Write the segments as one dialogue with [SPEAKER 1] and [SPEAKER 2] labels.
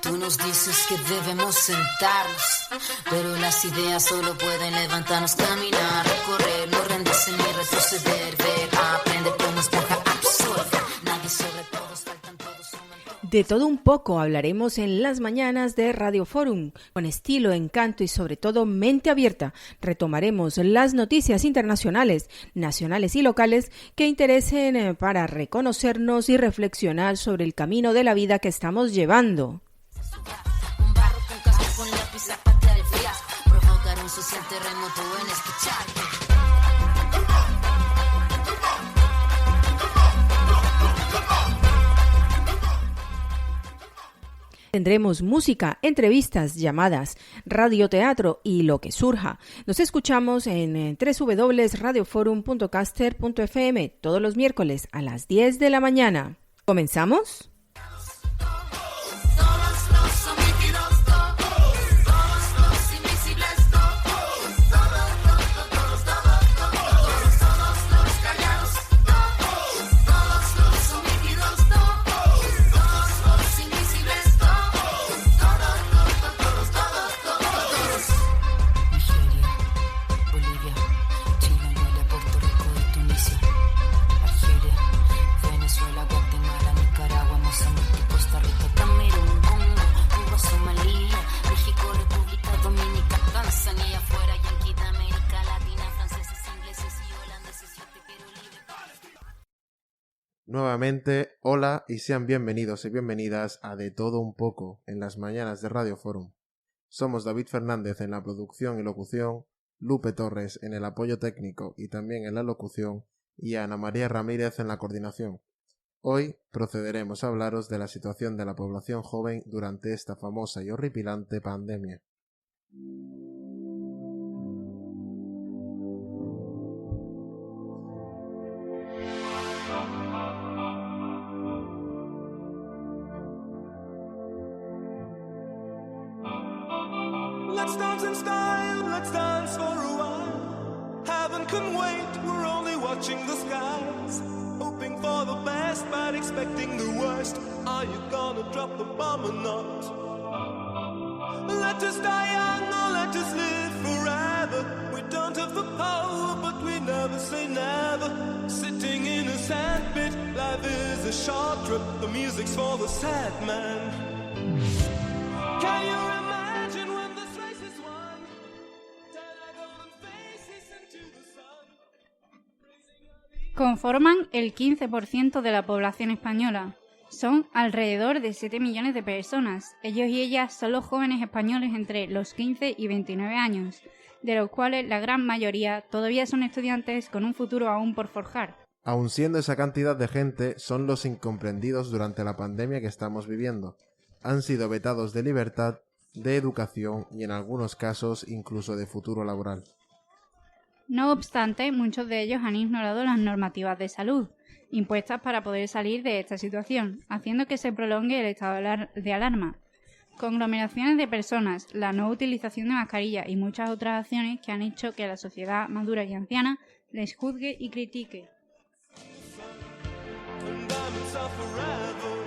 [SPEAKER 1] Tú nos dices que debemos sentarnos, pero las ideas solo pueden levantarnos, caminar, recorrer, no rendirse ni retroceder, ver, aprender como esponja, absorber. Nadie sobre todos, faltan todos.
[SPEAKER 2] De todo un poco hablaremos en las mañanas de Radio Forum. Con estilo, encanto y sobre todo mente abierta, retomaremos las noticias internacionales, nacionales y locales que interesen para reconocernos y reflexionar sobre el camino de la vida que estamos llevando.
[SPEAKER 1] Un barro con casco con lápiz a patear el fiasco, provocar un social terremoto en escucharte.
[SPEAKER 2] Tendremos música, entrevistas, llamadas, radioteatro y lo que surja. Nos escuchamos en www.radioforum.caster.fm todos los miércoles a las 10 de la mañana. ¿Comenzamos?
[SPEAKER 3] Nuevamente, hola y sean bienvenidos y bienvenidas a De Todo Un Poco en las mañanas de Radio Forum. Somos David Fernández en la producción y locución, Lupe Torres en el apoyo técnico y también en la locución y Ana María Ramírez en la coordinación. Hoy procederemos a hablaros de la situación de la población joven durante esta famosa y horripilante pandemia.
[SPEAKER 4] Let's dance in style, let's dance for a while. Heaven can wait, we're only watching the skies. Hoping for the best, but expecting the worst. Are you gonna drop the bomb or not? Let us die young or let us live forever. We don't have the power, but we never say never. Sitting in a sandpit, life is a short trip. The music's for the sad man. Can you imagine when this race is won? Turn our golden faces into the sun.
[SPEAKER 5] Conforman el 15% de la población española. Son alrededor de 7 millones de personas. Ellos y ellas son los jóvenes españoles entre los 15 y 29 años, de los cuales la gran mayoría todavía son estudiantes con un futuro aún por forjar.
[SPEAKER 3] Aun siendo esa cantidad de gente, son los incomprendidos durante la pandemia que estamos viviendo. Han sido vetados de libertad, de educación y en algunos casos incluso de futuro laboral.
[SPEAKER 5] No obstante, muchos de ellos han ignorado las normativas de salud impuestas para poder salir de esta situación, haciendo que se prolongue el estado de alarma. Conglomeraciones de personas, la no utilización de mascarillas y muchas otras acciones que han hecho que la sociedad madura y anciana les juzgue y critique.
[SPEAKER 4] Forever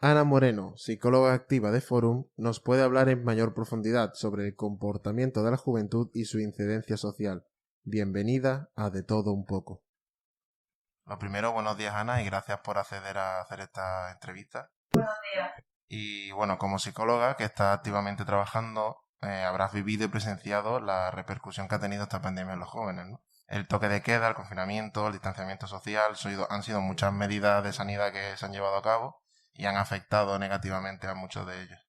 [SPEAKER 3] Ana Moreno, psicóloga activa de Forum, nos puede hablar en mayor profundidad sobre el comportamiento de la juventud y su incidencia social. Bienvenida a De Todo Un Poco. Lo primero, buenos días Ana y gracias por acceder a hacer esta entrevista.
[SPEAKER 6] Buenos días.
[SPEAKER 3] Y bueno, como psicóloga que está activamente trabajando, habrás vivido y presenciado la repercusión que ha tenido esta pandemia en los jóvenes, ¿no? El toque de queda, el confinamiento, el distanciamiento social, han sido muchas medidas de sanidad que se han llevado a cabo y han afectado negativamente a muchos de ellos.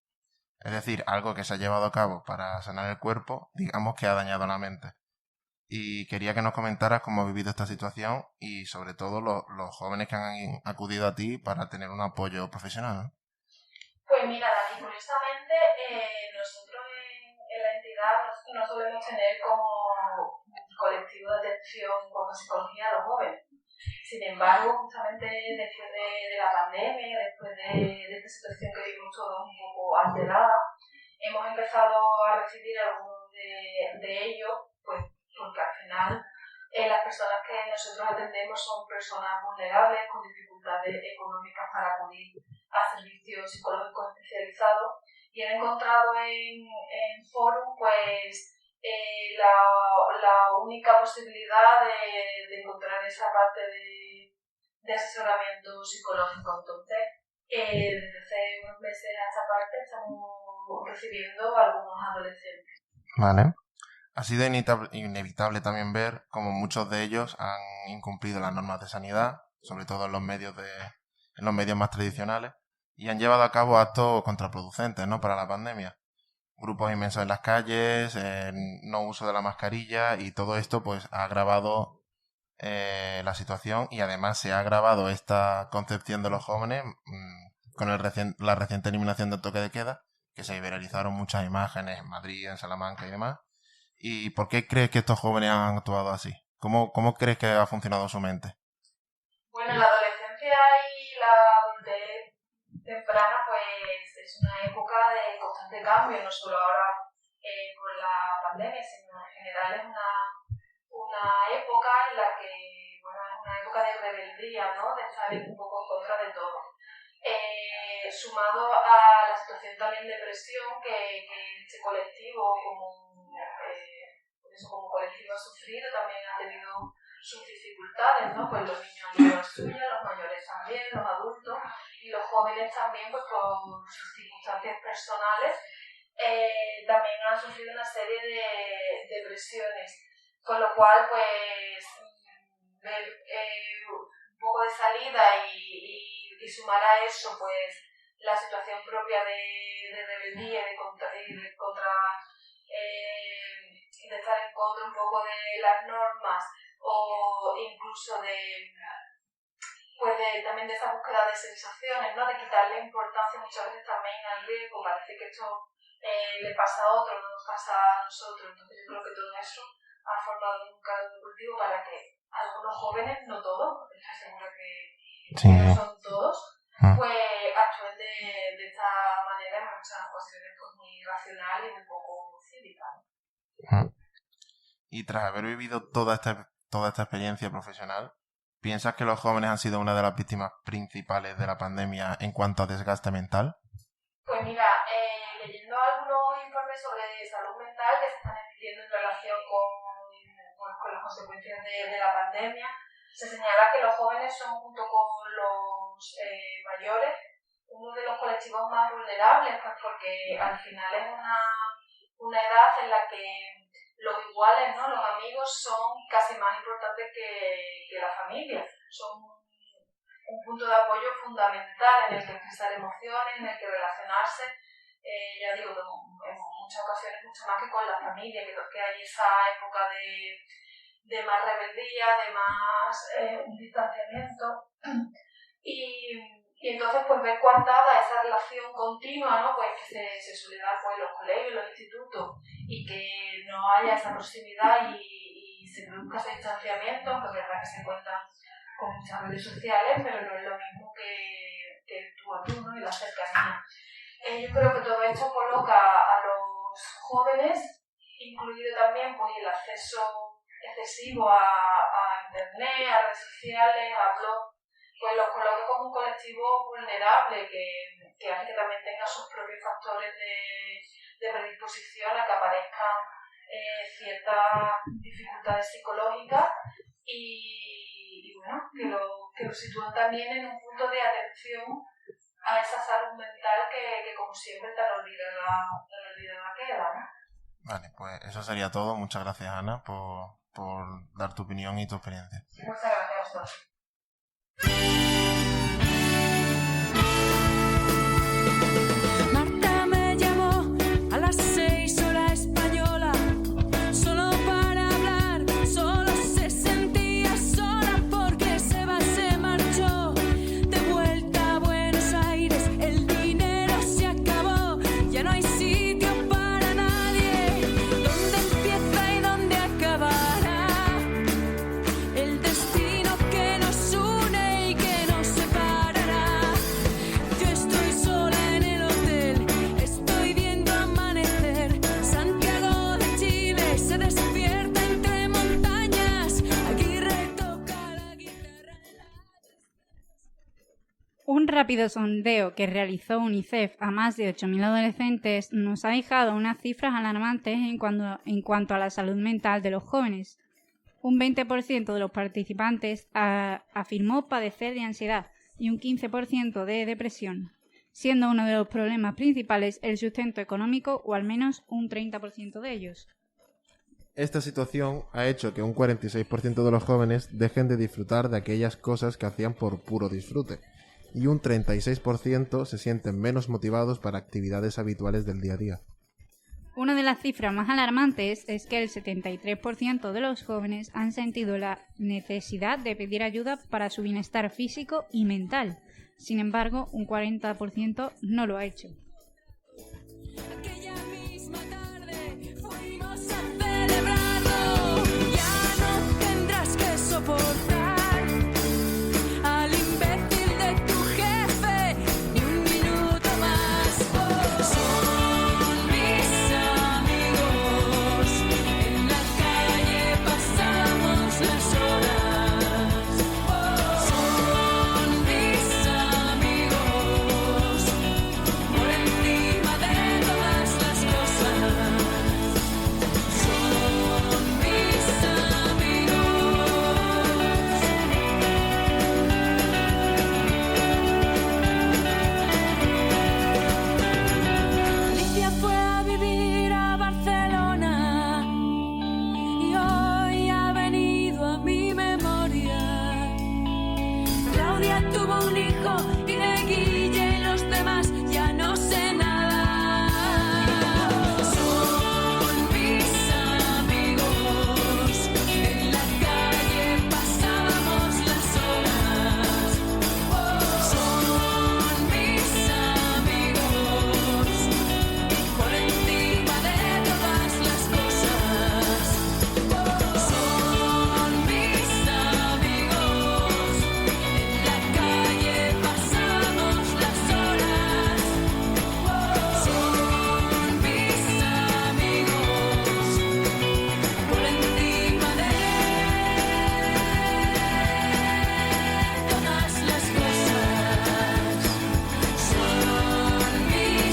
[SPEAKER 3] Es decir, algo que se ha llevado a cabo para sanar el cuerpo, digamos que ha dañado la mente. Y quería que nos comentaras cómo has vivido esta situación y sobre todo los jóvenes que han acudido a ti para tener un apoyo profesional, ¿no?
[SPEAKER 6] Pues mira, Dani, curiosamente nosotros en la entidad no solemos tener como colectivo de atención como psicología a los jóvenes. Sin embargo, justamente después de la pandemia, después de esta situación que vivimos todos un poco alterada, hemos empezado a recibir algunos de ellos, pues porque al final las personas que nosotros atendemos son personas vulnerables con dificultades económicas para acudir a servicios psicológicos especializados y han encontrado en Forum pues la única posibilidad de encontrar esa parte de asesoramiento psicológico. Entonces, desde hace unos meses a esta parte estamos recibiendo algunos adolescentes.
[SPEAKER 3] Vale. Ha sido inevitable también ver cómo muchos de ellos han incumplido las normas de sanidad, sobre todo en los medios más tradicionales, y han llevado a cabo actos contraproducentes, ¿no?, para la pandemia. Grupos inmensos en las calles, no uso de la mascarilla, y todo esto pues ha agravado la situación, y además se ha agravado esta concepción de los jóvenes con la reciente eliminación del toque de queda, que se viralizaron muchas imágenes en Madrid, en Salamanca y demás. ¿Y por qué crees que estos jóvenes han actuado así? ¿Cómo crees que ha funcionado su mente?
[SPEAKER 6] Bueno, la adolescencia y la adultez temprana pues es una época de constante cambio, no solo ahora por la pandemia, sino en general es una época en la que, bueno, es una época de rebeldía, ¿no?, de estar un poco en contra de todo. Sumado a la situación también de presión que este colectivo como colectivo ha sufrido, también ha tenido sus dificultades, ¿no? Pues los niños han tenido las suyas, los mayores también, los adultos y los jóvenes también, pues por sus circunstancias personales, también han sufrido una serie de presiones, con lo cual pues ver un poco de salida y sumar a eso pues la situación propia de rebeldía y de estar en contra un poco de las normas o incluso también de esa búsqueda de sensaciones, ¿no?, de quitarle importancia muchas veces también al riesgo. Parece que esto le pasa a otro, no nos pasa a nosotros. Entonces yo creo que todo eso ha formado un caldo de cultivo para que algunos jóvenes, no todos, porque estoy segura que no son todos, pues actúen de esta manera en muchas ocasiones pues muy irracional y muy poco cívica, ¿no?
[SPEAKER 3] Y tras haber vivido toda esta experiencia profesional, ¿piensas que los jóvenes han sido una de las víctimas principales de la pandemia en cuanto a desgaste mental?
[SPEAKER 6] Pues mira, leyendo algunos informes sobre salud mental que se están emitiendo en relación con las consecuencias de la pandemia, se señala que los jóvenes son, junto con los mayores, uno de los colectivos más vulnerables, pues porque al final es una edad en la que los iguales, ¿no?, los amigos son casi más importantes que la familia. Son un punto de apoyo fundamental en el que expresar emociones, en el que relacionarse. Ya digo, en muchas ocasiones mucho más que con la familia, que hay esa época de más rebeldía, de más distanciamiento. Y entonces pues ver coartada esa relación continua, ¿no?, pues que se suele dar pues, en los colegios, en los institutos, y que no haya esa proximidad y se produzca ese distanciamiento, aunque es verdad que se cuentan con muchas redes sociales, pero no es lo mismo que tú a tú, ¿no?, y la cercanía. Yo creo que todo esto coloca a los jóvenes, incluido también pues, el acceso excesivo a internet, a redes sociales, a blogs, pues los coloca como un colectivo vulnerable que hace que también tenga sus propios factores de predisposición a que aparezcan ciertas dificultades psicológicas y bueno, que lo sitúan también en un punto de atención a esa salud mental que como siempre tan olvidada queda, ¿no?
[SPEAKER 3] Vale, pues eso sería todo. Muchas gracias, Ana, por dar tu opinión y tu experiencia.
[SPEAKER 6] Muchas gracias a todos.
[SPEAKER 7] Marta me llamó a las 6 hora española, solo para hablar, solo se sentía sola porque Seba se marchó de vuelta a Buenos Aires, el dinero se acabó, ya no hay sitio para nadie, ¿dónde empieza y dónde acabará el destino que nos une y que nos separará? Yo estoy sola en el hotel, estoy viendo amanecer, Santiago de Chile se despierta entre montañas, Aguirre toca la guitarra.
[SPEAKER 5] Un rápido sondeo que realizó UNICEF a más de 8.000 adolescentes nos ha dejado unas cifras alarmantes en cuanto a la salud mental de los jóvenes. Un 20% de los participantes afirmó padecer de ansiedad y un 15% de depresión, siendo uno de los problemas principales el sustento económico, o al menos un 30% de ellos.
[SPEAKER 3] Esta situación ha hecho que un 46% de los jóvenes dejen de disfrutar de aquellas cosas que hacían por puro disfrute, y un 36% se sienten menos motivados para actividades habituales del día a día.
[SPEAKER 5] Una de las cifras más alarmantes es que el 73% de los jóvenes han sentido la necesidad de pedir ayuda para su bienestar físico y mental. Sin embargo, un 40% no lo ha hecho.
[SPEAKER 7] Aquella misma tarde fuimos a celebrarlo, ya no tendrás que soportar al imbécil de tu jefe ni un minuto más. Son mis amigos, en la calle pasamos las horas. Son mis amigos, por encima de todas las cosas. Son mis amigos. Alicia fue a vivir a Barcelona y hoy ha venido a mi memoria. Claudia tuvo un hijo y de Guille y los demás ya no sé nada. Son mis amigos, en la calle pasábamos las horas. Son mis amigos, por encima de todas las cosas. Son mis amigos, en la calle pasamos las horas. Son mis amigos, por encima de todas las cosas. Son mis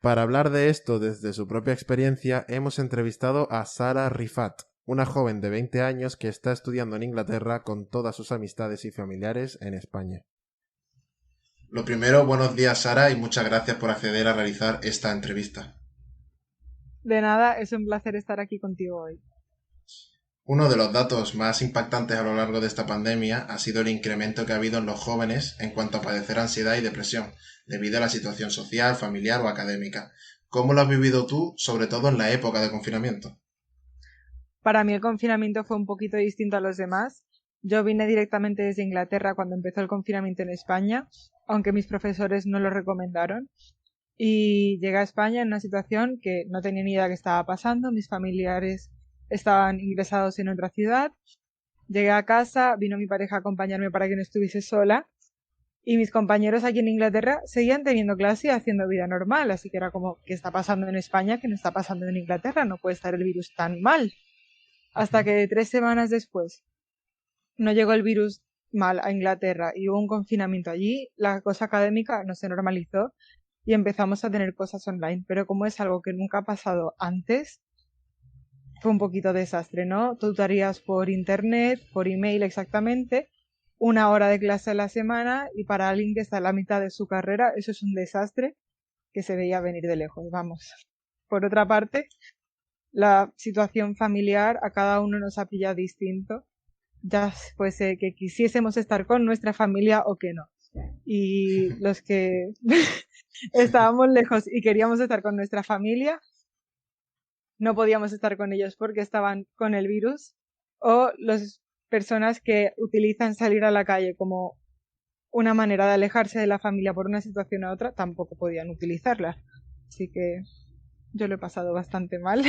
[SPEAKER 3] Para hablar de esto desde su propia experiencia, hemos entrevistado a Sara Rifat, una joven de 20 años que está estudiando en Inglaterra con todas sus amistades y familiares en España. Lo primero, buenos días, Sara, y muchas gracias por acceder a realizar esta entrevista.
[SPEAKER 8] De nada, es un placer estar aquí contigo hoy.
[SPEAKER 3] Uno de los datos más impactantes a lo largo de esta pandemia ha sido el incremento que ha habido en los jóvenes en cuanto a padecer ansiedad y depresión, debido a la situación social, familiar o académica. ¿Cómo lo has vivido tú, sobre todo en la época de confinamiento?
[SPEAKER 8] Para mí el confinamiento fue un poquito distinto a los demás. Yo vine directamente desde Inglaterra cuando empezó el confinamiento en España, aunque mis profesores no lo recomendaron. Y llegué a España en una situación que no tenía ni idea de qué estaba pasando. Mis familiares estaban ingresados en otra ciudad. Llegué a casa, vino mi pareja a acompañarme para que no estuviese sola. Y mis compañeros aquí en Inglaterra seguían teniendo clase y haciendo vida normal. Así que era como, ¿qué está pasando en España? ¿Qué no está pasando en Inglaterra? No puede estar el virus tan mal. Hasta que 3 semanas después no llegó el virus mal a Inglaterra y hubo un confinamiento allí, la cosa académica no se normalizó y empezamos a tener cosas online. Pero como es algo que nunca ha pasado antes, fue un poquito desastre, ¿no? Tutorías por internet, por email exactamente, 1 hora de clase a la semana, y para alguien que está en la mitad de su carrera eso es un desastre que se veía venir de lejos, vamos. Por otra parte, la situación familiar a cada uno nos ha pillado distinto, ya fuese que quisiésemos estar con nuestra familia o que no. Y los que estábamos lejos y queríamos estar con nuestra familia, no podíamos estar con ellos porque estaban con el virus, o las personas que utilizan salir a la calle como una manera de alejarse de la familia por una situación a otra, tampoco podían utilizarla. Así que yo lo he pasado bastante mal,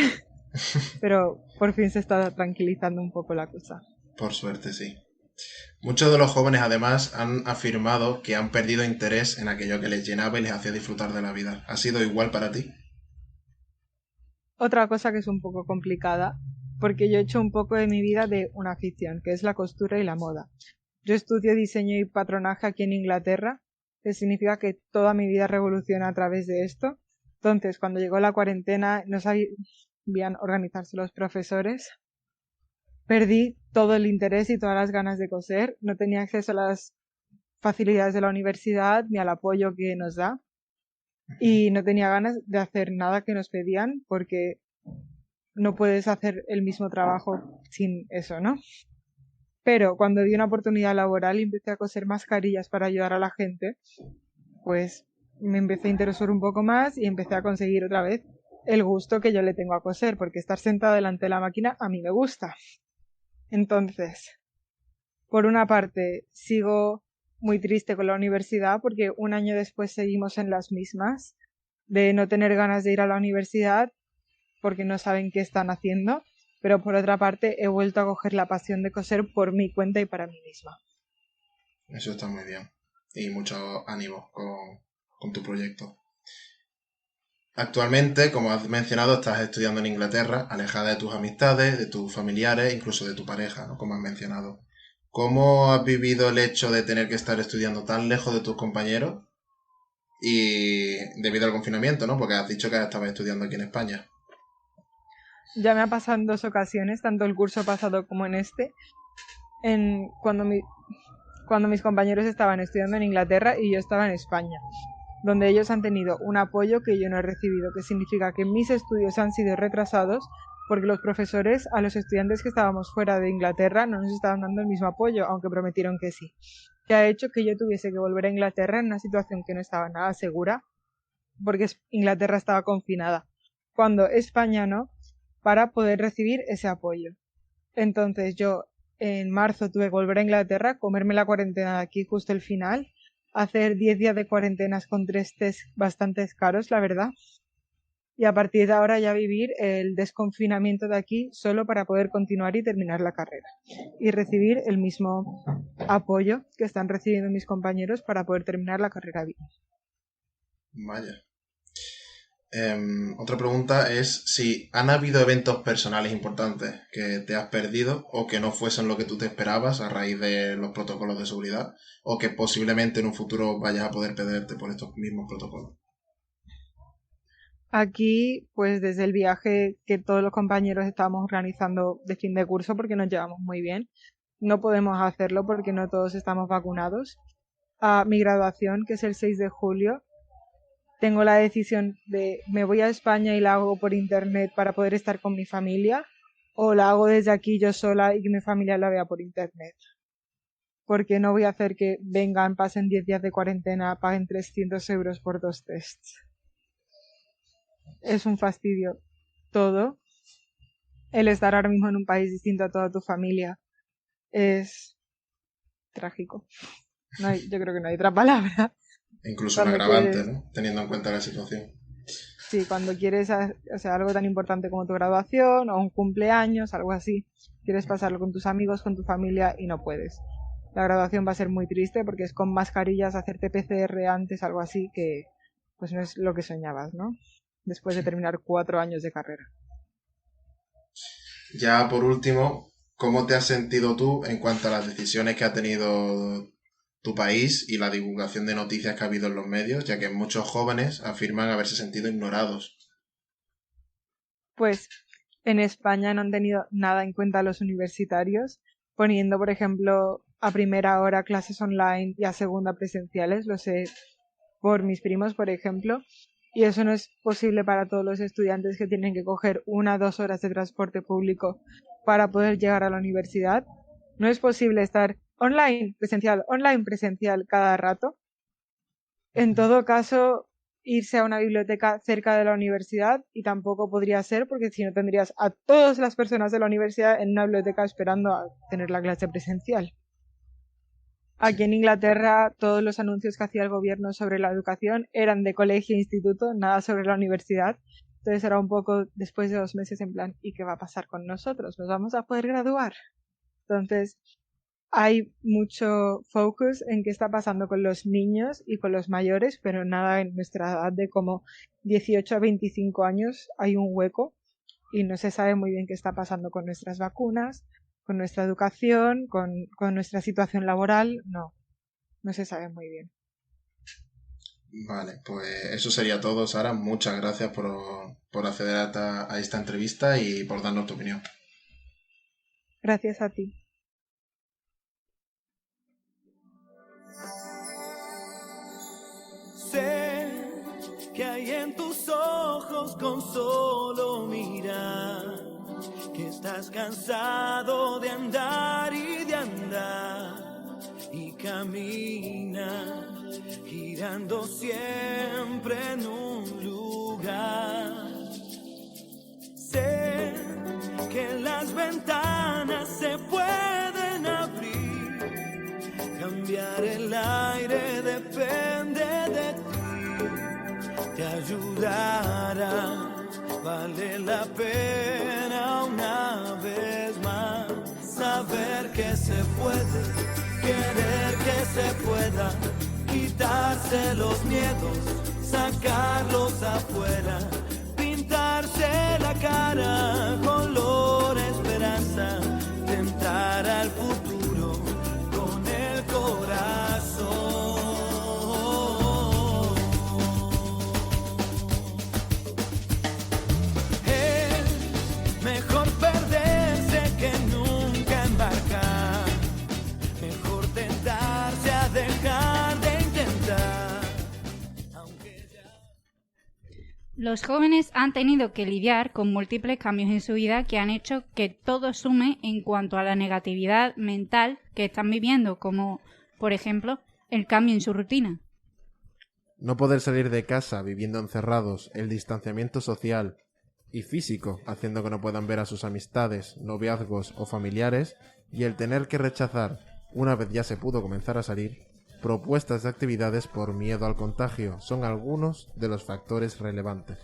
[SPEAKER 8] pero por fin se está tranquilizando un poco la cosa.
[SPEAKER 3] Por suerte, sí. Muchos de los jóvenes, además, han afirmado que han perdido interés en aquello que les llenaba y les hacía disfrutar de la vida. ¿Ha sido igual para ti?
[SPEAKER 8] Otra cosa que es un poco complicada, porque yo he hecho un poco de mi vida de una afición, que es la costura y la moda. Yo estudio diseño y patronaje aquí en Inglaterra, que significa que toda mi vida revoluciona a través de esto. Entonces, cuando llegó la cuarentena, no sabían organizarse los profesores. Perdí todo el interés y todas las ganas de coser. No tenía acceso a las facilidades de la universidad ni al apoyo que nos da. Y no tenía ganas de hacer nada que nos pedían porque no puedes hacer el mismo trabajo sin eso, ¿no? Pero cuando di una oportunidad laboral y empecé a coser mascarillas para ayudar a la gente, pues me empecé a interesar un poco más y empecé a conseguir otra vez el gusto que yo le tengo a coser, porque estar sentada delante de la máquina a mí me gusta. Entonces, por una parte, sigo muy triste con la universidad porque 1 año después seguimos en las mismas, de no tener ganas de ir a la universidad porque no saben qué están haciendo, pero por otra parte he vuelto a coger la pasión de coser por mi cuenta y para mí misma.
[SPEAKER 3] Eso está muy bien. Y mucho ánimo con tu proyecto. Actualmente, como has mencionado, estás estudiando en Inglaterra, alejada de tus amistades, de tus familiares, incluso de tu pareja, ¿no? Como has mencionado. ¿Cómo has vivido el hecho de tener que estar estudiando tan lejos de tus compañeros y debido al confinamiento, ¿no? Porque has dicho que estabas estudiando aquí en España.
[SPEAKER 8] Ya me ha pasado en 2 ocasiones, tanto el curso pasado como en este, cuando mis compañeros estaban estudiando en Inglaterra y yo estaba en España, donde ellos han tenido un apoyo que yo no he recibido, que significa que mis estudios han sido retrasados porque los profesores a los estudiantes que estábamos fuera de Inglaterra no nos estaban dando el mismo apoyo, aunque prometieron que sí. Que ha hecho que yo tuviese que volver a Inglaterra en una situación que no estaba nada segura, porque Inglaterra estaba confinada, cuando España no, para poder recibir ese apoyo. Entonces yo en marzo tuve que volver a Inglaterra, comerme la cuarentena de aquí justo el final, hacer 10 días de cuarentenas con 3 test bastante caros, la verdad. Y a partir de ahora ya vivir el desconfinamiento de aquí solo para poder continuar y terminar la carrera. Y recibir el mismo apoyo que están recibiendo mis compañeros para poder terminar la carrera bien.
[SPEAKER 3] Vaya. Otra pregunta es si han habido eventos personales importantes que te has perdido o que no fuesen lo que tú te esperabas a raíz de los protocolos de seguridad o que posiblemente en un futuro vayas a poder perderte por estos mismos protocolos.
[SPEAKER 8] Aquí, pues desde el viaje que todos los compañeros estábamos organizando de fin de curso porque nos llevamos muy bien, no podemos hacerlo porque no todos estamos vacunados. A mi graduación, que es el 6 de julio, tengo la decisión de me voy a España y la hago por internet para poder estar con mi familia, o la hago desde aquí yo sola y que mi familia la vea por internet. Porque no voy a hacer que vengan, pasen 10 días de cuarentena, paguen 300 euros por 2 tests. Es un fastidio todo. El estar ahora mismo en un país distinto a toda tu familia es trágico. Yo creo que no hay otra palabra.
[SPEAKER 3] Incluso un agravante, ¿no? Teniendo en cuenta la situación.
[SPEAKER 8] Sí, cuando quieres, o sea, algo tan importante como tu graduación o un cumpleaños, algo así, quieres pasarlo con tus amigos, con tu familia y no puedes. La graduación va a ser muy triste porque es con mascarillas, hacerte PCR antes, algo así, que pues no es lo que soñabas, ¿no? Después de terminar 4 años de carrera.
[SPEAKER 3] Ya por último, ¿cómo te has sentido tú en cuanto a las decisiones que ha tenido tu país y la divulgación de noticias que ha habido en los medios, ya que muchos jóvenes afirman haberse sentido ignorados?
[SPEAKER 8] Pues en España no han tenido nada en cuenta los universitarios, poniendo, por ejemplo, a primera hora clases online y a segunda presenciales, lo sé por mis primos, por ejemplo, y eso no es posible para todos los estudiantes que tienen que coger 1 o 2 horas de transporte público para poder llegar a la universidad. No es posible estar online, presencial cada rato. En todo caso, irse a una biblioteca cerca de la universidad, y tampoco podría ser porque si no tendrías a todas las personas de la universidad en una biblioteca esperando a tener la clase presencial. Aquí en Inglaterra todos los anuncios que hacía el gobierno sobre la educación eran de colegio e instituto, nada sobre la universidad. Entonces era un poco después de 2 meses en plan, ¿y qué va a pasar con nosotros? ¿Nos vamos a poder graduar? Entonces hay mucho focus en qué está pasando con los niños y con los mayores, pero nada en nuestra edad de como 18 a 25 años hay un hueco y no se sabe muy bien qué está pasando con nuestras vacunas, con nuestra educación, con nuestra situación laboral. No se sabe muy bien.
[SPEAKER 3] Vale, pues eso sería todo, Sara. Muchas gracias por acceder a esta entrevista y por darnos tu opinión.
[SPEAKER 8] Gracias a ti.
[SPEAKER 4] Sé que hay en tus ojos con solo mirar, que estás cansado de andar y camina, girando siempre en un lugar. Sé que las ventanas se pueden abrir, cambiar el aire depende de ti, te ayudará. Vale la pena una vez más saber que se puede, querer que se pueda, quitarse los miedos, sacarlos afuera, pintarse la cara color esperanza, tentar al futuro con el corazón. Mejor perderse que nunca embarcar. Mejor tentarse a dejar de intentar.
[SPEAKER 5] Los jóvenes han tenido que lidiar con múltiples cambios en su vida que han hecho que todo sume en cuanto a la negatividad mental que están viviendo, como, por ejemplo, el cambio en su rutina.
[SPEAKER 3] No poder salir de casa viviendo encerrados, el distanciamiento social y físico, haciendo que no puedan ver a sus amistades, noviazgos o familiares, y el tener que rechazar, una vez ya se pudo comenzar a salir, propuestas de actividades por miedo al contagio, son algunos de los factores relevantes.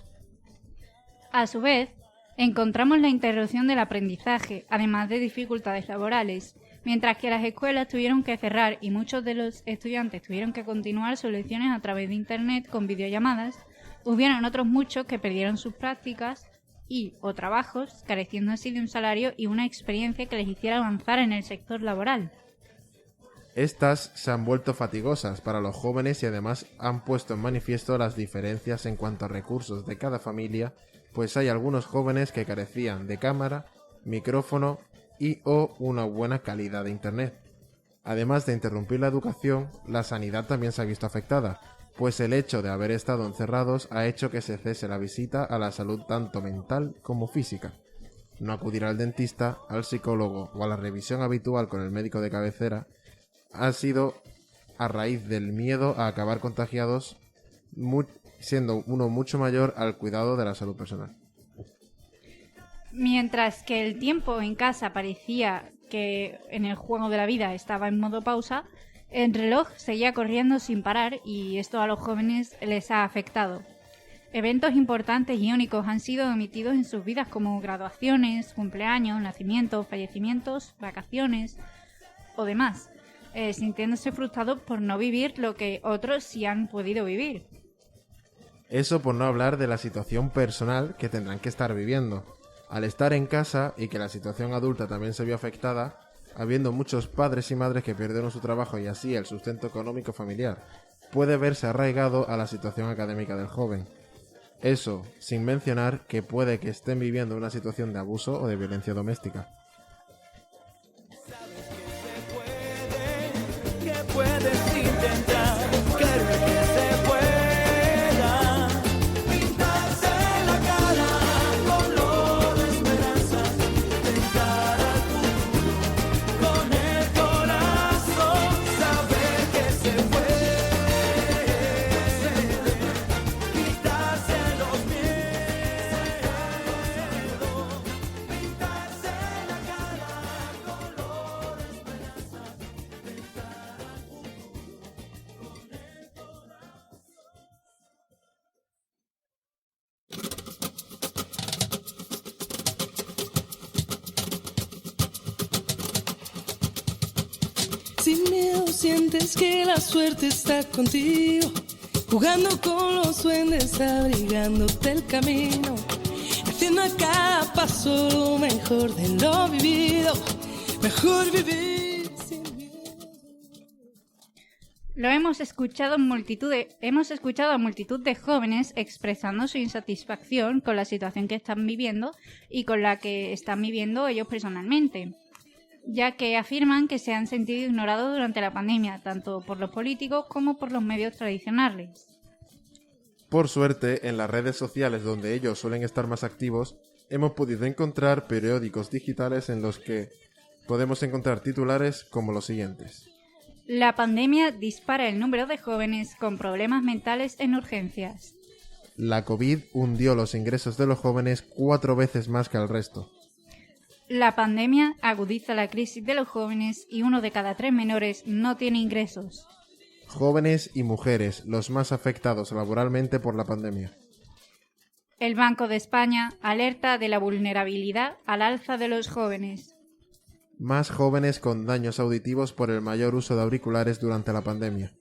[SPEAKER 5] A su vez, encontramos la interrupción del aprendizaje, además de dificultades laborales. Mientras que las escuelas tuvieron que cerrar y muchos de los estudiantes tuvieron que continuar sus lecciones a través de internet con videollamadas, hubieron otros muchos que perdieron sus prácticas y o trabajos, careciendo así de un salario y una experiencia que les hiciera avanzar en el sector laboral.
[SPEAKER 3] Estas se han vuelto fatigosas para los jóvenes y además han puesto en manifiesto las diferencias en cuanto a recursos de cada familia, pues hay algunos jóvenes que carecían de cámara, micrófono y o una buena calidad de internet. Además de interrumpir la educación, la sanidad también se ha visto afectada, pues el hecho de haber estado encerrados ha hecho que se cese la visita a la salud tanto mental como física. No acudir al dentista, al psicólogo o a la revisión habitual con el médico de cabecera ha sido a raíz del miedo a acabar contagiados, siendo uno mucho mayor al cuidado de la salud personal.
[SPEAKER 5] Mientras que el tiempo en casa parecía que en el juego de la vida estaba en modo pausa, el reloj seguía corriendo sin parar y esto a los jóvenes les ha afectado. Eventos importantes y únicos han sido omitidos en sus vidas, como graduaciones, cumpleaños, nacimientos, fallecimientos, vacaciones o demás, sintiéndose frustrados por no vivir lo que otros sí han podido vivir.
[SPEAKER 3] Eso por no hablar de la situación personal que tendrán que estar viviendo. Al estar en casa y que la situación adulta también se vio afectada, habiendo muchos padres y madres que perdieron su trabajo y así el sustento económico familiar, puede verse arraigado a la situación académica del joven. Eso, sin mencionar que puede que estén viviendo una situación de abuso o de violencia doméstica.
[SPEAKER 7] Puedes intentar, creo que se pueda pintarse la cara color de esperanza, tentar al futuro con el corazón, saber que se puede quitarse los miedos, pintarse la cara color de esperanza, tentar al
[SPEAKER 9] Sin miedo sientes que la suerte está contigo, jugando con los duendes, abrigándote el camino, haciendo a cada paso lo mejor de lo vivido, mejor vivir sin miedo.
[SPEAKER 5] Hemos escuchado a multitud de jóvenes expresando su insatisfacción con la situación que están viviendo y con la que están viviendo ellos personalmente, ya que afirman que se han sentido ignorados durante la pandemia, tanto por los políticos como por los medios tradicionales.
[SPEAKER 3] Por suerte, en las redes sociales donde ellos suelen estar más activos, hemos podido encontrar periódicos digitales en los que podemos encontrar titulares como los siguientes.
[SPEAKER 5] La pandemia dispara el número de jóvenes con problemas mentales en urgencias.
[SPEAKER 3] La COVID hundió los ingresos de los jóvenes 4 veces más que al resto.
[SPEAKER 5] La pandemia agudiza la crisis de los jóvenes y 1 de cada 3 menores no tiene ingresos.
[SPEAKER 3] Jóvenes y mujeres, los más afectados laboralmente por la pandemia.
[SPEAKER 5] El Banco de España alerta de la vulnerabilidad al alza de los jóvenes.
[SPEAKER 3] Más jóvenes con daños auditivos por el mayor uso de auriculares durante la pandemia.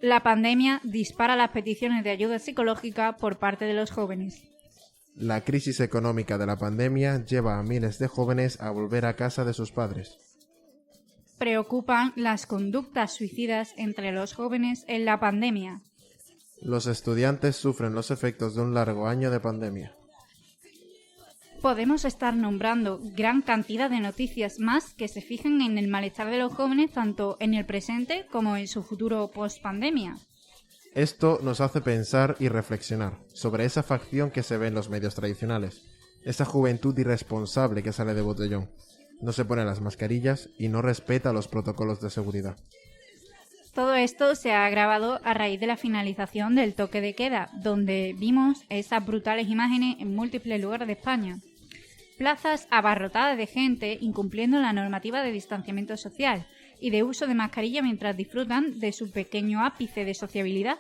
[SPEAKER 5] La pandemia dispara las peticiones de ayuda psicológica por parte de los jóvenes.
[SPEAKER 3] La crisis económica de la pandemia lleva a miles de jóvenes a volver a casa de sus padres.
[SPEAKER 5] Preocupan las conductas suicidas entre los jóvenes en la pandemia.
[SPEAKER 3] Los estudiantes sufren los efectos de un largo año de pandemia.
[SPEAKER 5] Podemos estar nombrando gran cantidad de noticias más que se fijan en el malestar de los jóvenes tanto en el presente como en su futuro post-pandemia.
[SPEAKER 3] Esto nos hace pensar y reflexionar sobre esa facción que se ve en los medios tradicionales, esa juventud irresponsable que sale de botellón, no se pone las mascarillas y no respeta los protocolos de seguridad.
[SPEAKER 5] Todo esto se ha agravado a raíz de la finalización del toque de queda, donde vimos esas brutales imágenes en múltiples lugares de España. Plazas abarrotadas de gente incumpliendo la normativa de distanciamiento social y de uso de mascarilla mientras disfrutan de su pequeño ápice de sociabilidad.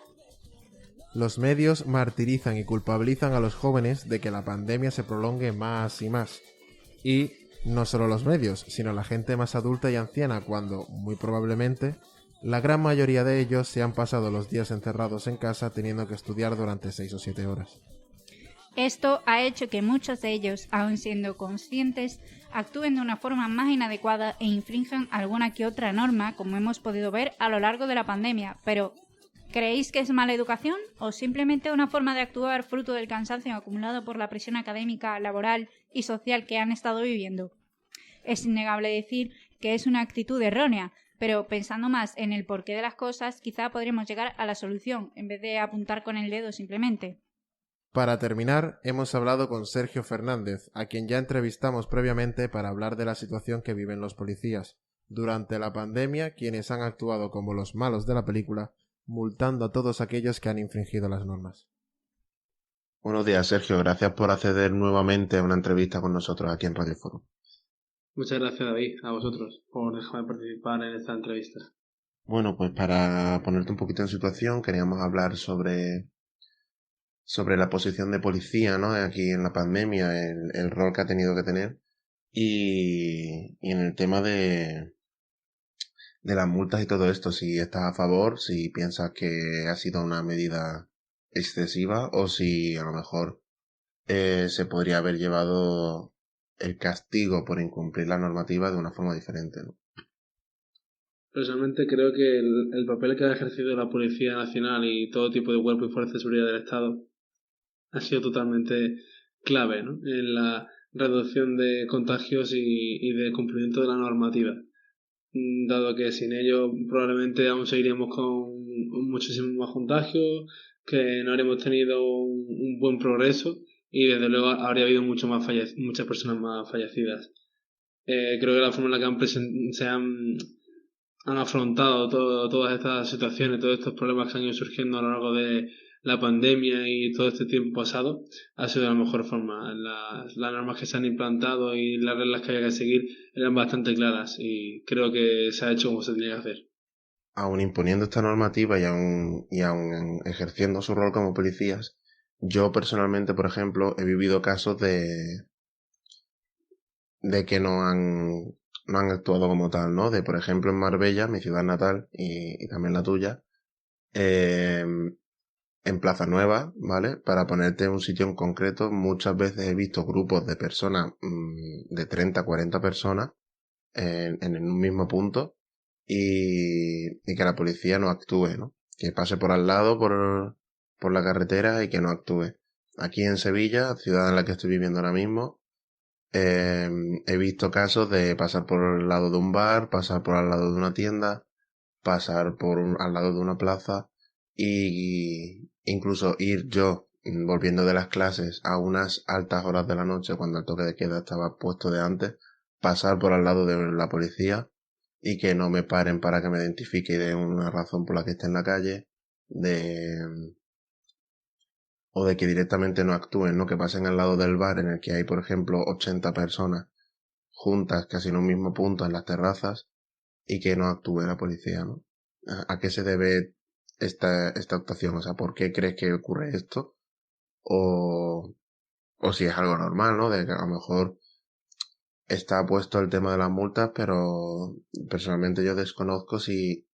[SPEAKER 3] Los medios martirizan y culpabilizan a los jóvenes de que la pandemia se prolongue más y más. Y no solo los medios, sino la gente más adulta y anciana cuando, muy probablemente, la gran mayoría de ellos se han pasado los días encerrados en casa teniendo que estudiar durante 6 o 7 horas.
[SPEAKER 5] Esto ha hecho que muchos de ellos, aun siendo conscientes, actúen de una forma más inadecuada e infrinjan alguna que otra norma, como hemos podido ver a lo largo de la pandemia. Pero, ¿creéis que es mala educación o simplemente una forma de actuar fruto del cansancio acumulado por la presión académica, laboral y social que han estado viviendo? Es innegable decir que es una actitud errónea, pero pensando más en el porqué de las cosas, quizá podremos llegar a la solución, en vez de apuntar con el dedo simplemente.
[SPEAKER 3] Para terminar, hemos hablado con Sergio Fernández, a quien ya entrevistamos previamente para hablar de la situación que viven los policías durante la pandemia, quienes han actuado como los malos de la película, multando a todos aquellos que han infringido las normas.
[SPEAKER 10] Buenos días, Sergio. Gracias por acceder nuevamente a una entrevista con nosotros aquí en Radio Foro.
[SPEAKER 11] Muchas gracias, David, a vosotros por dejarme participar en esta entrevista.
[SPEAKER 10] Bueno, pues para ponerte un poquito en situación, queríamos hablar sobre sobre la posición de policía, ¿no? Aquí en la pandemia, el rol que ha tenido que tener. Y en el tema de las multas y todo esto, si estás a favor, si piensas que ha sido una medida excesiva o si a lo mejor se podría haber llevado el castigo por incumplir la normativa de una forma diferente, ¿no?
[SPEAKER 11] Personalmente creo que el papel que ha ejercido la Policía Nacional y todo tipo de cuerpo y fuerza de seguridad del Estado ha sido totalmente clave, ¿no? En la reducción de contagios y de cumplimiento de la normativa, dado que sin ello probablemente aún seguiríamos con muchísimos más contagios, que no habríamos tenido un buen progreso y desde luego habría habido muchas personas más fallecidas. Creo que la forma en la que se han afrontado todas estas situaciones, todos estos problemas que han ido surgiendo a lo largo de la pandemia y todo este tiempo pasado, ha sido de la mejor forma. Las normas que se han implantado y las reglas que había que seguir eran bastante claras y creo que se ha hecho como se tenía que hacer.
[SPEAKER 10] Aún imponiendo esta normativa y aún ejerciendo su rol como policías, yo personalmente, por ejemplo, he vivido casos de que no han actuado como tal, ¿no? De, por ejemplo, en Marbella, mi ciudad natal y también la tuya, en Plaza Nueva, ¿vale? Para ponerte en un sitio en concreto, muchas veces he visto grupos de personas, de 30, 40 personas, en un mismo punto, y que la policía no actúe, ¿no? Que pase por al lado, por la carretera y que no actúe. Aquí en Sevilla, ciudad en la que estoy viviendo ahora mismo, he visto casos de pasar por el lado de un bar, pasar por al lado de una tienda, pasar al lado de una plaza y incluso ir yo volviendo de las clases a unas altas horas de la noche cuando el toque de queda estaba puesto de antes, pasar por al lado de la policía y que no me paren para que me identifique y den una razón por la que esté en la calle, o de que directamente no actúen, ¿no? Que pasen al lado del bar en el que hay, por ejemplo, 80 personas juntas casi en un mismo punto en las terrazas y que no actúe la policía, ¿no? ¿A qué se debe esta actuación? O sea, ¿por qué crees que ocurre esto? O si es algo normal, ¿no? De que a lo mejor está puesto el tema de las multas, pero personalmente yo desconozco si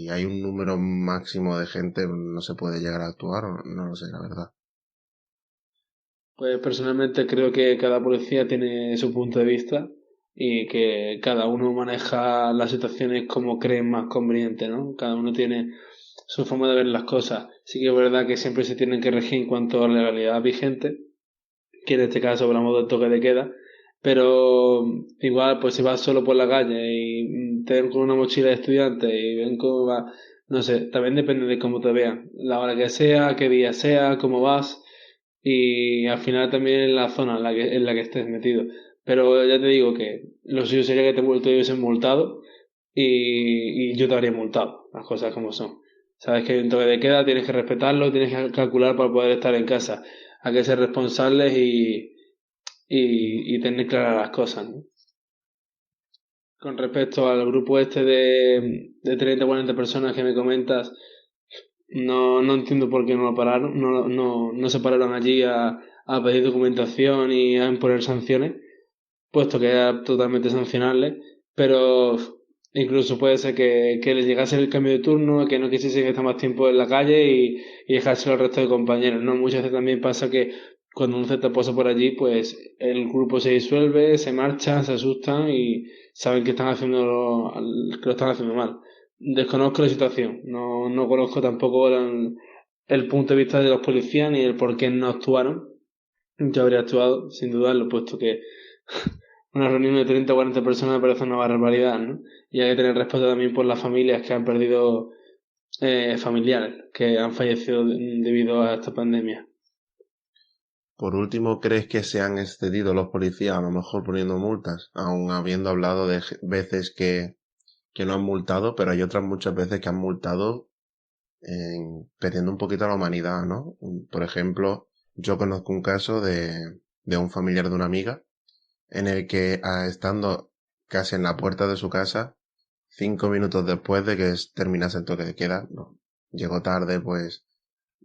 [SPEAKER 10] hay un número máximo de gente no se puede llegar a actuar o no lo sé, la verdad.
[SPEAKER 11] Pues personalmente creo que cada policía tiene su punto de vista y que cada uno maneja las situaciones como cree más conveniente, ¿no? Cada uno tiene su forma de ver las cosas. Sí que es verdad que siempre se tienen que regir en cuanto a la legalidad vigente, que en este caso hablamos del toque de queda, pero igual pues si vas solo por la calle y te ven con una mochila de estudiante y ven cómo va, no sé, también depende de cómo te vean, la hora que sea, qué día sea, cómo vas y al final también en la zona en la que estés metido. Pero ya te digo que lo suyo sería que te hubiesen multado y yo te habría multado, las cosas como son. Sabes que hay un toque de queda, tienes que respetarlo, tienes que calcular para poder estar en casa. Hay que ser responsables y tener claras las cosas, ¿no? Con respecto al grupo este de 30 o 40 personas que me comentas, no entiendo por qué no lo pararon, no se pararon allí a pedir documentación y a imponer sanciones, puesto que era totalmente sancionable, pero incluso puede ser que les llegase el cambio de turno, que no quisiesen estar más tiempo en la calle y dejárselo al resto de compañeros, ¿no? Muchas veces también pasa que cuando un Z pasa por allí, pues el grupo se disuelve, se marchan, se asustan y saben que lo están haciendo mal. Desconozco la situación, no conozco tampoco el punto de vista de los policías ni el por qué no actuaron. Yo habría actuado, sin dudarlo, puesto que una reunión de 30 o 40 personas me parece una barbaridad, ¿no? Y hay que tener respeto también por las familias que han perdido familiares, que han fallecido debido a esta pandemia.
[SPEAKER 10] Por último, ¿crees que se han excedido los policías a lo mejor poniendo multas? Aun habiendo hablado de veces que no han multado, pero hay otras muchas veces que han multado perdiendo un poquito la humanidad, ¿no? Por ejemplo, yo conozco un caso de un familiar de una amiga en el que, estando casi en la puerta de su casa, 5 minutos después de que terminase el toque de queda, no, llegó tarde, pues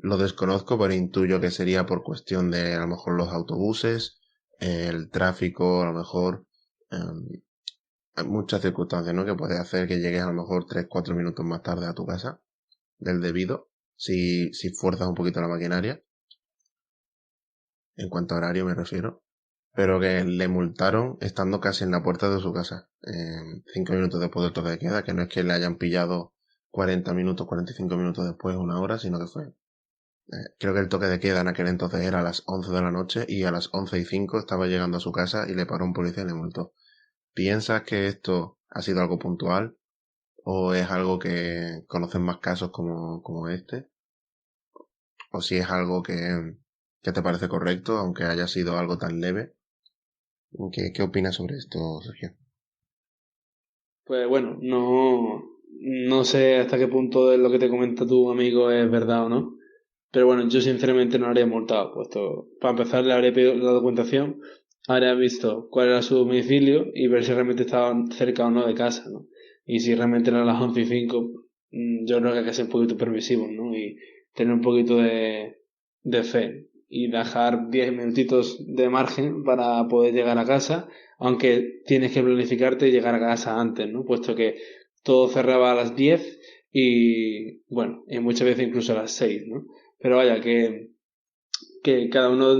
[SPEAKER 10] Lo desconozco, pero intuyo que sería por cuestión de a lo mejor los autobuses, el tráfico, a lo mejor hay muchas circunstancias, ¿no? Que puede hacer que llegues a lo mejor 3-4 minutos más tarde a tu casa del debido, si fuerzas un poquito la maquinaria. En cuanto a horario me refiero. Pero que le multaron estando casi en la puerta de su casa, 5 minutos después del toque de queda, que no es que le hayan pillado 40 minutos, 45 minutos después, 1 hora, sino que fue... creo que el toque de queda en aquel entonces era a las 11 de la noche y a las 11:05 estaba llegando a su casa y le paró un policía y le multó. ¿Piensas que esto ha sido algo puntual o es algo que conocen más casos como este? ¿O si es algo que te parece correcto, aunque haya sido algo tan leve? ¿Qué opinas sobre esto, Sergio?
[SPEAKER 11] Pues bueno, no sé hasta qué punto lo que te comenta tu amigo es verdad o no. Pero bueno, yo sinceramente no lo habría multado, puesto para empezar le habría pedido la documentación, habría visto cuál era su domicilio y ver si realmente estaba cerca o no de casa, ¿no? Y si realmente eran las 11:05, yo creo que hay que ser un poquito permisivos, ¿no? Y tener un poquito de fe y dejar 10 minutitos de margen para poder llegar a casa, aunque tienes que planificarte y llegar a casa antes, ¿no? Puesto que todo cerraba a las 10 y, bueno, y muchas veces incluso a las 6, ¿no? Pero vaya, que cada uno,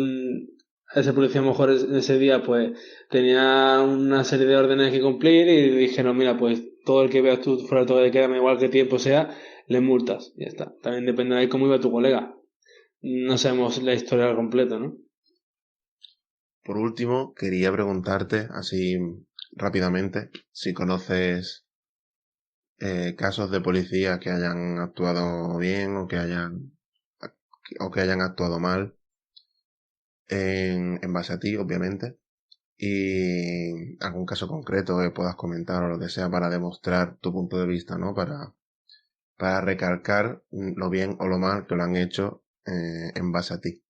[SPEAKER 11] ese policía a lo mejor en ese día pues tenía una serie de órdenes que cumplir y dijeron, mira, pues todo el que veas tú fuera todo de queda, igual que tiempo sea, le multas, y ya está. También depende de cómo iba tu colega. No sabemos la historia completa, ¿no?
[SPEAKER 10] Por último, quería preguntarte, así rápidamente, si conoces casos de policía que hayan actuado bien o que hayan actuado mal en base a ti, obviamente, y algún caso concreto que puedas comentar o lo que sea para demostrar tu punto de vista, ¿no? Para recalcar lo bien o lo mal que lo han hecho en base a ti.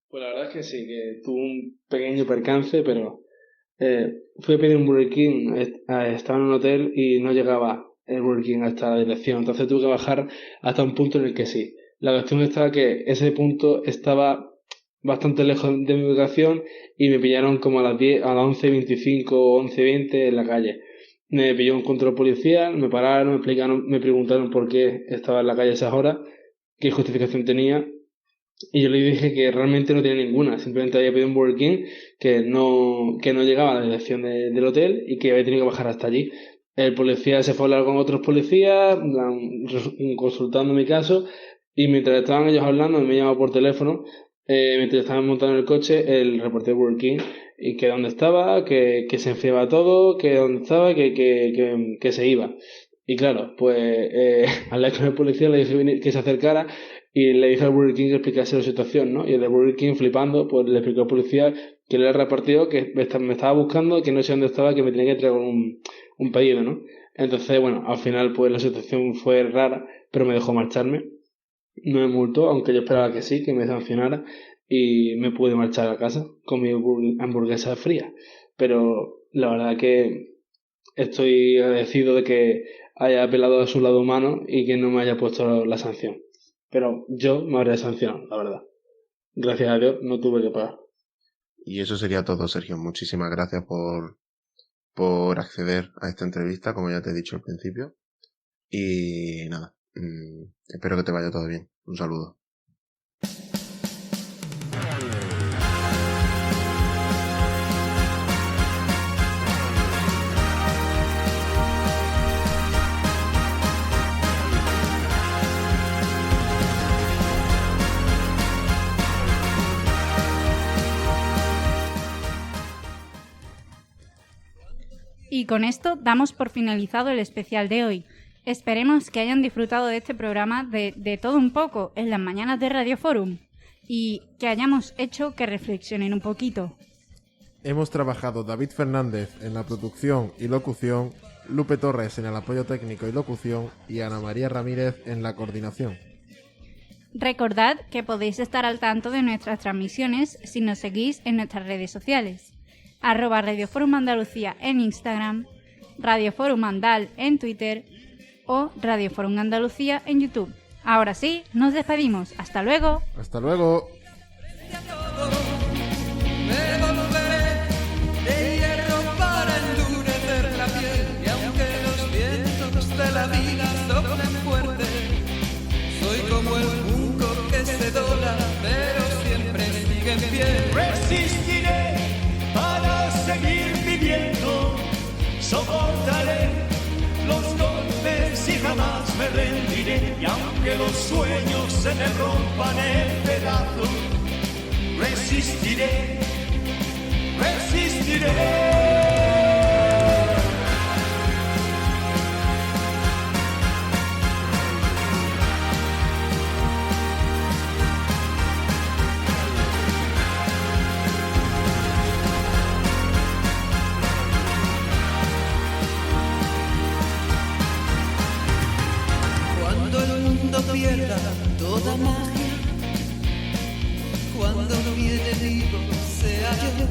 [SPEAKER 11] Pues la verdad es que sí, que tuve un pequeño percance, pero fui a pedir un Burger King, estaba en un hotel y no llegaba el Burger King hasta la dirección, entonces tuve que bajar hasta un punto en el que sí. La cuestión estaba que ese punto estaba bastante lejos de mi ubicación y me pillaron como a las 11:25 o 11:20 en la calle. Me pilló un control policial, me pararon, me preguntaron por qué estaba en la calle a esas horas, qué justificación tenía, y yo le dije que realmente no tenía ninguna, simplemente había pedido un Burger King que no llegaba a la dirección del hotel y que había tenido que bajar hasta allí. El policía se fue a hablar con otros policías, consultando mi caso, y mientras estaban ellos hablando me llamaba por teléfono, mientras estaban montando en el coche, el reportero de Burger King, y que dónde estaba, que se enfriaba todo, que dónde estaba, que se iba. Y claro, pues hablé con el policía, le dije que se acercara y le dije al Burger King que explicase la situación, ¿no? Y el de Burger King, flipando, pues le explicó al policía que le había repartido, que me estaba buscando, que no sé dónde estaba, que me tenía que traer un pedido, ¿no? Entonces, bueno, al final pues la situación fue rara, pero me dejó marcharme. No me multó, aunque yo esperaba que sí, que me sancionara, y me pude marchar a casa con mi hamburguesa fría. Pero la verdad que estoy agradecido de que haya apelado a su lado humano y que no me haya puesto la sanción. Pero yo me habría sancionado, la verdad. Gracias a Dios no tuve que pagar.
[SPEAKER 10] Y eso sería todo, Sergio. Muchísimas gracias por acceder a esta entrevista, como ya te he dicho al principio. Y nada, espero que te vaya todo bien. Un saludo.
[SPEAKER 5] Y con esto damos por finalizado el especial de hoy. Esperemos que hayan disfrutado de este programa de todo un poco en las mañanas de Radio Forum y que hayamos hecho que reflexionen un poquito.
[SPEAKER 3] Hemos trabajado David Fernández en la producción y locución, Lupe Torres en el apoyo técnico y locución y Ana María Ramírez en la coordinación.
[SPEAKER 5] Recordad que podéis estar al tanto de nuestras transmisiones si nos seguís en nuestras redes sociales. @Radio Forum Andalucía en Instagram, Radio Forum Andal en Twitter o Radio Forum Andalucía en YouTube. Ahora sí, nos despedimos. ¡Hasta luego!
[SPEAKER 3] Hasta luego.
[SPEAKER 7] Me volveré de hierro para endurecer la piel. Y aunque los vientos de la vida soplen fuerte, soy como el junco que se dobla, pero siempre sigue en pie.
[SPEAKER 4] Resistiré para seguir viviendo, soportaré los golpes y jamás me rendiré. Y aunque los sueños se me rompan en pedazos, resistiré, resistiré.
[SPEAKER 7] Pierda toda magia, cuando mi enemigo sea yo,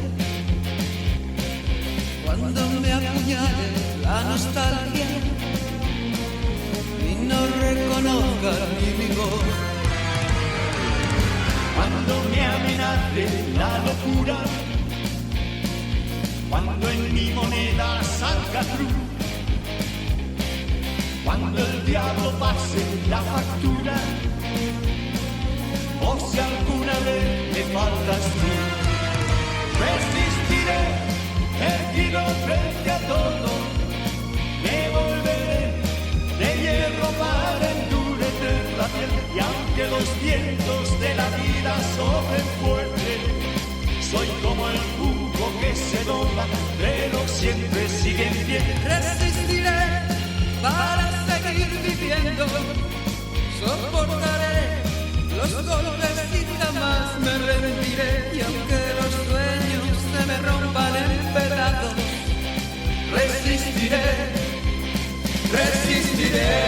[SPEAKER 7] cuando me apuñale la nostalgia y no reconozca ni mi voz,
[SPEAKER 4] cuando me amenace la locura, cuando en mi moneda salga cruz, cuando el diablo pase la factura, o si alguna vez me faltas tú, resistiré, erguido frente a todo, me volveré de hierro para endurecer la piel. Y aunque los vientos de la vida soplen fuerte, soy como el jugo que se dobla, pero siempre sigue en pie.
[SPEAKER 7] Resistiré para seguir viviendo, soportaré los golpes y jamás me rendiré. Y aunque los sueños se me rompan en pedazos, resistiré, resistiré.